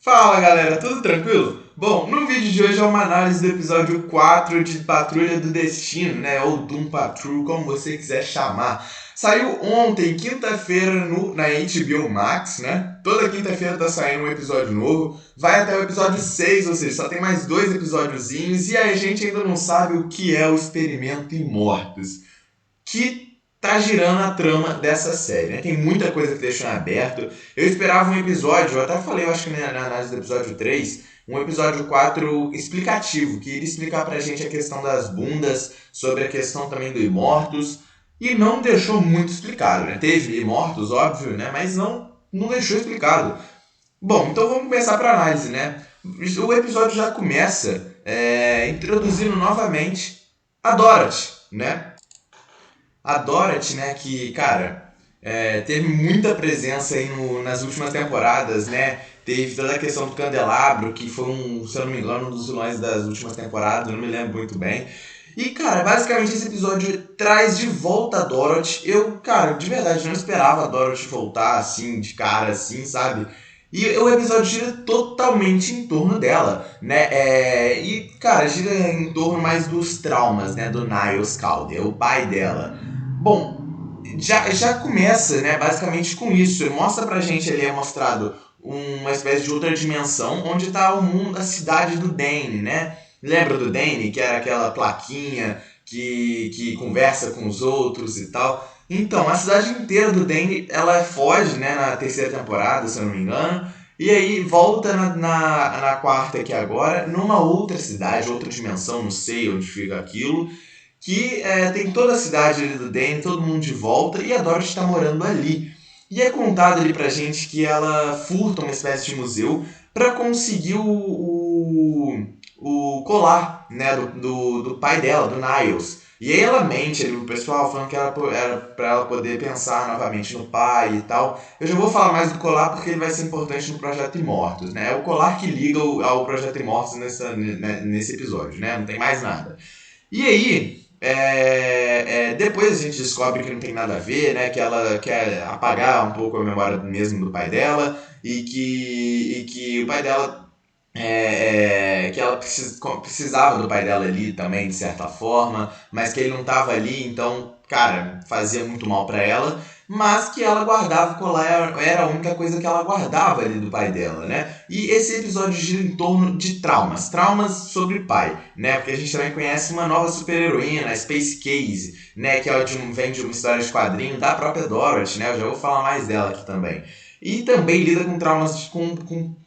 Fala galera, tudo tranquilo? Bom, no vídeo de hoje é uma análise do episódio 4 de Patrulha do Destino, né? Ou Doom Patrol, como você quiser chamar. Saiu ontem, quinta-feira, na HBO Max, né? Toda quinta-feira tá saindo um episódio novo. Vai até o episódio 6, ou seja, só tem mais 2 episódiozinhos. E a gente ainda não sabe o que é o Experimento Imortus, que tá girando a trama dessa série, né? Tem muita coisa que deixou em aberto. Eu esperava um episódio, eu até falei, eu acho que na análise do episódio 3, um episódio 4 explicativo, que iria explicar pra gente a questão das bundas, sobre a questão também do Imortus, e não deixou muito explicado, né? Teve Imortus, óbvio, né? Mas não deixou explicado. Bom, então vamos começar para análise, né? O episódio já começa introduzindo novamente a Dorothy, né? A Dorothy, né, que, cara, teve muita presença aí nas últimas temporadas, né? Teve toda a questão do candelabro, que foi se eu não me engano, um dos vilões das últimas temporadas, eu não me lembro muito bem. E, cara, basicamente esse episódio traz de volta a Dorothy. Eu, cara, de verdade, não esperava a Dorothy voltar assim, de cara, assim, sabe? E o episódio gira totalmente em torno dela, né? E, cara, gira em torno mais dos traumas, né? Do Niles Calder, o pai dela. Bom, já começa, né, basicamente com isso. Mostra pra gente ali, é mostrado uma espécie de outra dimensão, onde tá o mundo, a cidade do Dane, né? Lembra do Dane, que era aquela plaquinha que conversa com os outros e tal? Então, a cidade inteira do Dane, ela foge, né, na terceira temporada, se eu não me engano, e aí volta na quarta aqui agora, numa outra cidade, outra dimensão, não sei onde fica aquilo, que tem toda a cidade ali do Dane, todo mundo de volta, e a Dorothy está morando ali. E é contado ali pra gente que ela furta uma espécie de museu para conseguir o colar, né, do pai dela, do Niles. E aí ela mente ali pro pessoal, falando que era pra ela poder pensar novamente no pai e tal. Eu já vou falar mais do colar porque ele vai ser importante no Projeto Imortus, né? É o colar que liga ao Projeto Imortus nesse episódio, né? Não tem mais nada. E aí, depois a gente descobre que não tem nada a ver, né? Que ela quer apagar um pouco a memória mesmo do pai dela e que o pai dela que ela precisava do pai dela ali também, de certa forma, mas que ele não estava ali, então, cara, fazia muito mal para ela, mas que ela guardava o colar, era a única coisa que ela guardava ali do pai dela, né? E esse episódio gira em torno de traumas sobre pai, né? Porque a gente também conhece uma nova super-heroína, a Space Case, né? Que vem de uma história de quadrinho da própria Dorothy, né? Eu já vou falar mais dela aqui também. E também lida com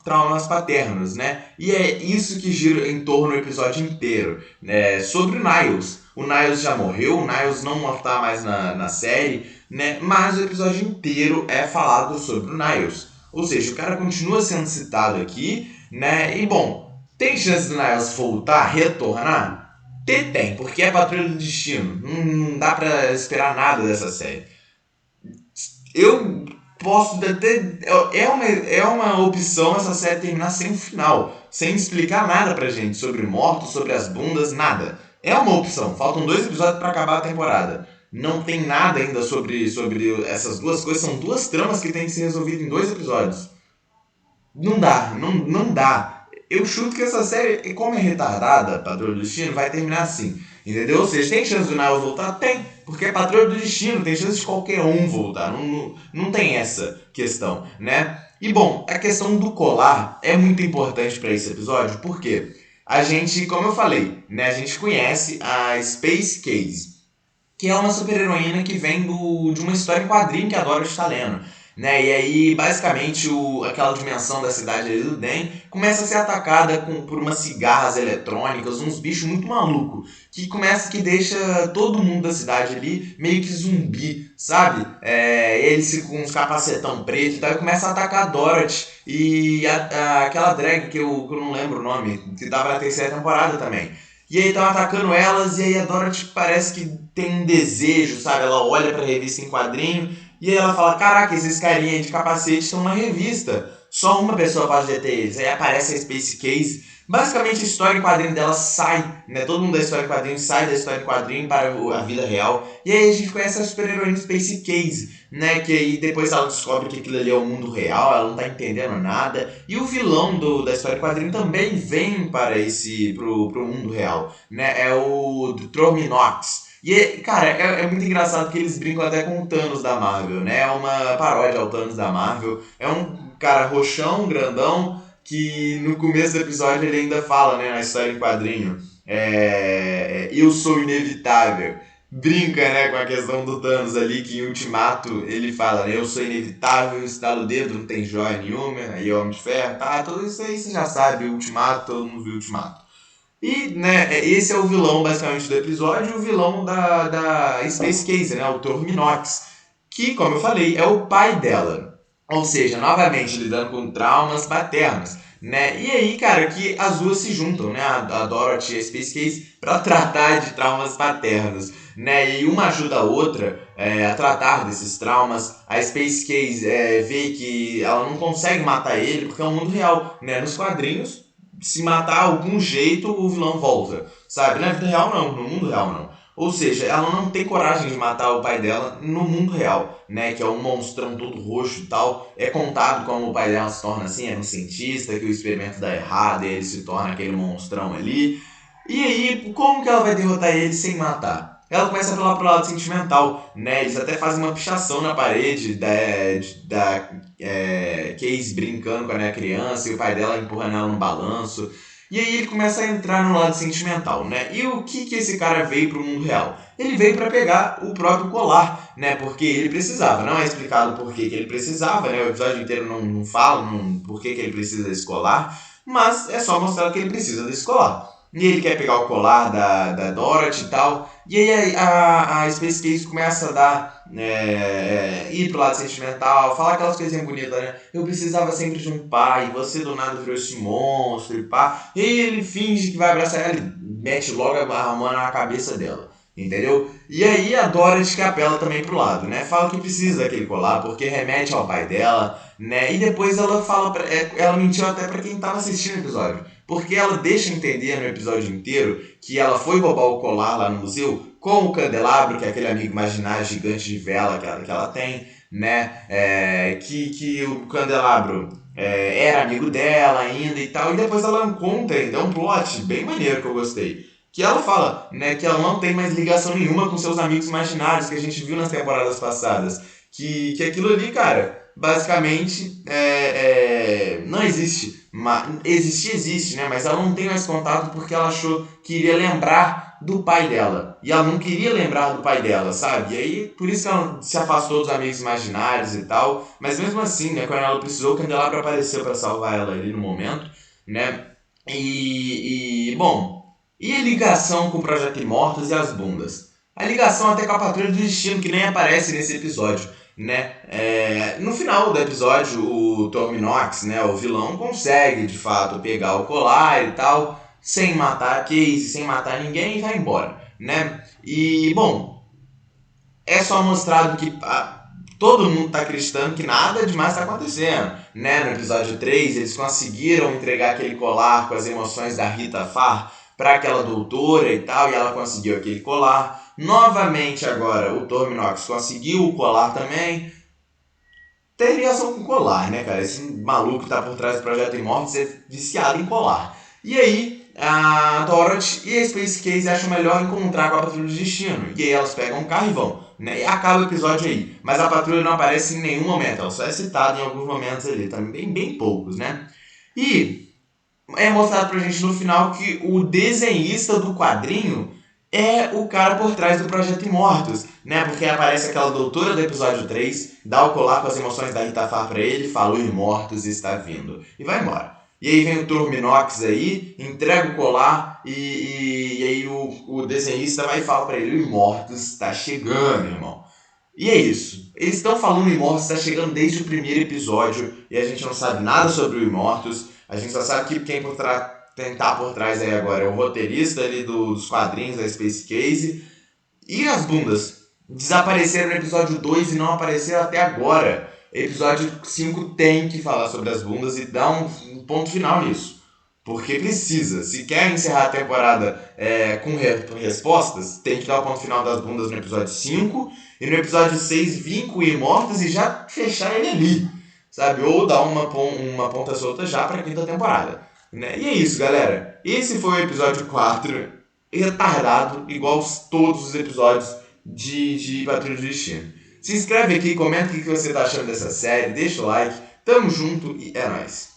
traumas paternos, né? E é isso que gira em torno do episódio inteiro, né? Sobre o Niles. O Niles já morreu, o Niles não está mais na série, né? Mas o episódio inteiro é falado sobre o Niles. Ou seja, o cara continua sendo citado aqui, né? E bom, tem chance do Niles voltar, retornar? Tem, porque é Patrulha do Destino. Não dá pra esperar nada dessa série. Eu posso ter. É uma opção essa série terminar sem um final, sem explicar nada pra gente sobre mortos, sobre as bundas, nada. É uma opção. Faltam 2 episódios pra acabar a temporada. Não tem nada ainda sobre essas duas coisas. São duas tramas que têm que ser resolvidas em 2 episódios. Não dá, não dá. Eu chuto que essa série, como é retardada, Patrulha do Destino, vai terminar assim. Entendeu? Ou seja, tem chance do Niles voltar? Tem. Porque é Patrulha do Destino, tem chance de qualquer um voltar. Não tem essa questão, né? E bom, a questão do colar é muito importante para esse episódio, porque a gente, como eu falei, né, a gente conhece a Space Case, que é uma super-heroína que vem de uma história em quadrinho que a Dorothy está lendo. Né? E aí, basicamente, aquela dimensão da cidade ali do Den começa a ser atacada por umas cigarras eletrônicas, uns bichos muito malucos, que deixa todo mundo da cidade ali meio que zumbi, sabe? Eles com uns capacetão preto e tal, e começa a atacar a Dorothy. E aquela drag que eu não lembro o nome, que tava na terceira temporada também. E aí estão atacando elas, e aí a Dorothy parece que tem um desejo, sabe? Ela olha pra revista em quadrinho, e aí ela fala, caraca, esses carinha de capacete estão na revista. Só uma pessoa pode deter eles. Aí aparece a Space Case, Basicamente, a história em quadrinho dela sai, né? Todo mundo da história em quadrinho sai da história em quadrinho para a vida real. E aí a gente conhece a super-heroína Space Case, né? Que aí depois ela descobre que aquilo ali é o mundo real, ela não tá entendendo nada. E o vilão da história em quadrinho também vem para pro mundo real, né? É o Torminox. E, cara, é muito engraçado que eles brincam até com o Thanos da Marvel, né? É uma paródia ao Thanos da Marvel. É um cara roxão, grandão, que no começo do episódio ele ainda fala, né, na história em quadrinho, eu sou inevitável. Brinca, né, com a questão do Thanos ali, que em Ultimato ele fala, né, eu sou inevitável, estala o dedo, não tem joia nenhuma, aí Homem de Ferro, tá, tudo isso aí você já sabe, Ultimato, todo mundo viu Ultimato. E, né, esse é o vilão, basicamente, do episódio, o vilão da Space Case, né, o Torminox, que, como eu falei, é o pai dela. Ou seja, novamente, lidando com traumas paternos, né? E aí, cara, que as duas se juntam, né, a Dorothy e a Space Case, para tratar de traumas paternos, né? E uma ajuda a outra a tratar desses traumas. A Space Case vê que ela não consegue matar ele, porque é um mundo real, né? Nos quadrinhos, se matar algum jeito, o vilão volta, sabe? Na vida real não, no mundo real não. Ou seja, ela não tem coragem de matar o pai dela no mundo real, né? Que é um monstrão todo roxo e tal. É contado como o pai dela se torna assim, é um cientista, que o experimento dá errado e ele se torna aquele monstrão ali. E aí, como que ela vai derrotar ele sem matar? Ela começa a falar pro lado sentimental, né? Eles até fazem uma pichação na parede da Case brincando quando é criança e o pai dela empurrando ela no balanço. E aí ele começa a entrar no lado sentimental, né? E o que esse cara veio pro mundo real? Ele veio para pegar o próprio colar, né? Porque ele precisava. Não é explicado por que ele precisava, né? O episódio inteiro não fala por que ele precisa desse colar, mas é só mostrar que ele precisa desse colar. E ele quer pegar o colar da Dorothy e tal. E aí a Space Case começa a dar, ir pro lado sentimental, falar aquelas coisinhas bonitas, né? Eu precisava sempre de um pai, você do nada virou esse monstro e pá. E ele finge que vai abraçar ela e mete logo a mão na cabeça dela. Entendeu? E aí a Dorothy que apela também pro lado, né? Fala que precisa daquele colar porque remete ao pai dela, né? E depois ela fala, ela mentiu até pra quem tava assistindo o episódio. Porque ela deixa entender no episódio inteiro que ela foi roubar o colar lá no museu com o candelabro, que é aquele amigo imaginário gigante de vela que ela tem, né? Que o candelabro era amigo dela ainda e tal. E depois ela encontra ainda um plot bem maneiro que eu gostei. Que ela fala, né, que ela não tem mais ligação nenhuma com seus amigos imaginários que a gente viu nas temporadas passadas. Que aquilo ali, cara, basicamente não existe. Existir existe, né? Mas ela não tem mais contato porque ela achou que iria lembrar do pai dela. E ela não queria lembrar do pai dela, sabe? E aí, por isso que ela se afastou dos amigos imaginários e tal. Mas mesmo assim, né? Quando ela precisou, o candelabro apareceu para salvar ela ali no momento, né? Bom, e a ligação com o Projeto Imortos e as bundas? A ligação até com a Patrulha do Destino, que nem aparece nesse episódio, né? No final do episódio, o Torminox, né, o vilão, consegue de fato pegar o colar e tal, sem matar a Casey, sem matar ninguém e vai embora, né? E, bom, é só mostrado que todo mundo tá acreditando que nada demais tá acontecendo, né? No episódio 3, eles conseguiram entregar aquele colar com as emoções da Rita Farr para aquela doutora e tal, e ela conseguiu aquele colar. Novamente agora o Torminox conseguiu o colar também. Tem ligação com colar, né, cara? Esse maluco que tá por trás do Projeto Imortus é viciado em colar. E aí, a Dorothy e a Space Case acham melhor encontrar com a Patrulha do Destino. E aí elas pegam um carro e vão, né? E acaba o episódio aí. Mas a Patrulha não aparece em nenhum momento. Ela só é citada em alguns momentos ali, também bem poucos, né? E é mostrado pra gente no final que o desenhista do quadrinho é o cara por trás do Projeto Imortus, né? Porque aparece aquela doutora do episódio 3, dá o colar com as emoções da Rita Farr pra ele, fala o Imortus está vindo. E vai embora. E aí vem o Torminox aí, entrega o colar e aí o desenhista vai e fala pra ele, o Imortus está chegando, irmão. E é isso. Eles estão falando o Imortus está chegando desde o primeiro episódio e a gente não sabe nada sobre o Imortus. A gente só sabe que quem tá por trás aí agora é o roteirista ali dos quadrinhos da Space Case. E as bundas desapareceram no episódio 2 e não apareceram até agora. Episódio 5 tem que falar sobre as bundas e dar um ponto final nisso. Porque precisa. Se quer encerrar a temporada com respostas, tem que dar o ponto final das bundas no episódio 5 e no episódio 6 vir com Imortas e já fechar ele ali, sabe? Ou dar uma ponta solta já pra quinta temporada. Né? E é isso, galera. Esse foi o episódio 4, retardado, igual todos os episódios de Patrulha do Destino. Se inscreve aqui, comenta o que você tá achando dessa série, deixa o like, tamo junto e é nóis.